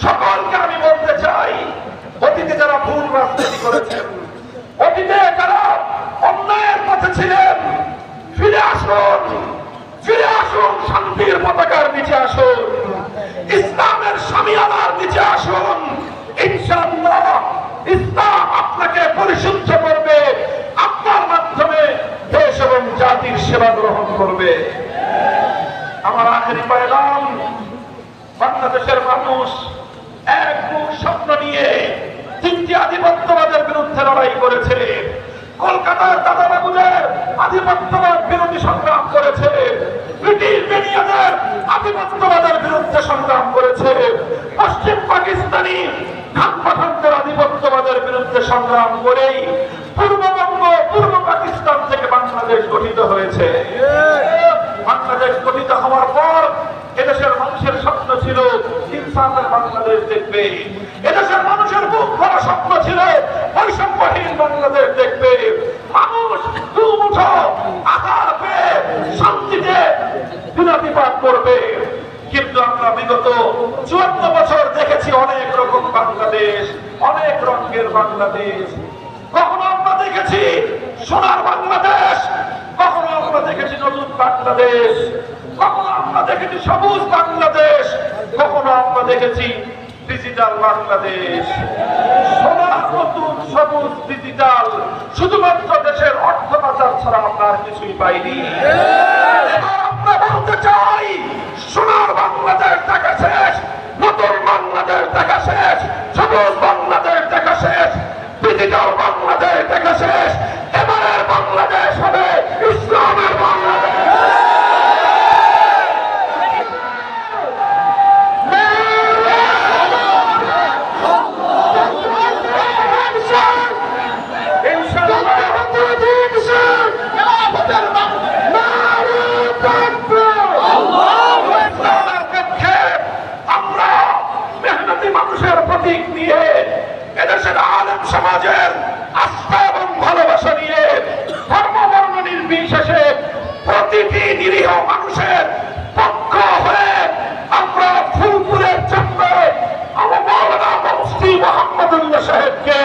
সকলকে আমি বলতে চাই, অতীতে যারা ভুল রাজনীতি করেছেন, অতীতে যারা অন্যায়ের পথে ছিলেন, ফিরে আসুন, ফিরে আসুন, শান্তির পতাকার নিচে আসুন, ইসলামের শামিয়ানার নিচে আসুন। ইনশাআল্লাহ ইসলাম আপনাকে পরিশুদ্ধ করবে, আপনার মাধ্যমে দেশ এবং জাতির সেবা গ্রহণ করবে। আমার আখেরি পয়গাম, বাংলাদেশের মানুষ এক বুক স্বপ্ন নিয়ে তিনটি আধিপত্যবাদের বিরুদ্ধে লড়াই করেছে। কলকাতার দাদাবাবুদের আধিপত্যবাদ বিরোধী সংগ্রাম করেছে, ব্রিটিশ বেনিয়াদের আধিপত্যবাদের বিরুদ্ধে সংগ্রাম করেছে, পশ্চিম পাকিস্তানি খান পাঠানদের আধিপত্যবাদের বিরুদ্ধে সংগ্রাম করেই পূর্ববঙ্গ, পূর্ব পাকিস্তান থেকে বাংলাদেশ গঠিত হয়েছে। বাংলাদেশ গঠিত হওয়ার পর এদেশের মানুষের স্বপ্ন ছিল ইনসাফের বাংলাদেশ দেখবে। এদেশের মানুষের বুক ভরা স্বপ্ন ছিল বৈষম্যহীন বাংলাদেশ দেখবে। মানুষ দুমুঠো আহার পেয়ে শান্তিতে দিনাতিপাত করবে। কিন্তু আমরা বিগত 54 বছর দেখেছি অনেক রকম বাংলাদেশ, অনেক রঙের বাংলাদেশ। কখনো আমরা দেখেছি সোনার বাংলাদেশ, কখনো আমরা দেখেছি নতুন বাংলাদেশ, কখনো আমরা দেখেছি সবুজ বাংলাদেশ, কখনো আমরা দেখেছি ডিজিটাল বাংলাদেশ। সোনার, নতুন, সবুজ, ডিজিটাল, শুধুমাত্র দেশের অর্থ পাচার ছাড়া আমরা আর কিছুই পাইনি। এবার আমরা বলতে চাই, সোনার বাংলাদেশ দেখা শেষ, নতুন বাংলাদেশ দেখা শেষ, সবুজ বাংলাদেশ দেখা শেষ, ডিজিটাল বাংলাদেশ দেখা শেষ। এবারের বাংলাদেশ হবে ইসলামের বাংলাদেশ। মানুষের প্রতীক নিয়ে, এদেশের আলেম সমাজের আস্থা এবং ভালোবাসা নিয়ে, ধর্ম বর্ণ নির্বিশেষে প্রতিটি নিরীহ মানুষের পক্ষ হয়ে আমরা ফুলপুরের জন্য আমার মাওলানা মুফতি মোহাম্মদুল্লাহ সাহেবকে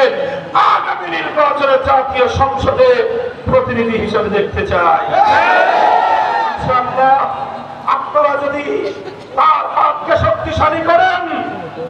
আগামী নির্বাচনে জাতীয় সংসদে প্রতিনিধি হিসেবে দেখতে চাই। ইনশাআল্লাহ আপনারা যদি তার হাতকে শক্তিশালী করেন,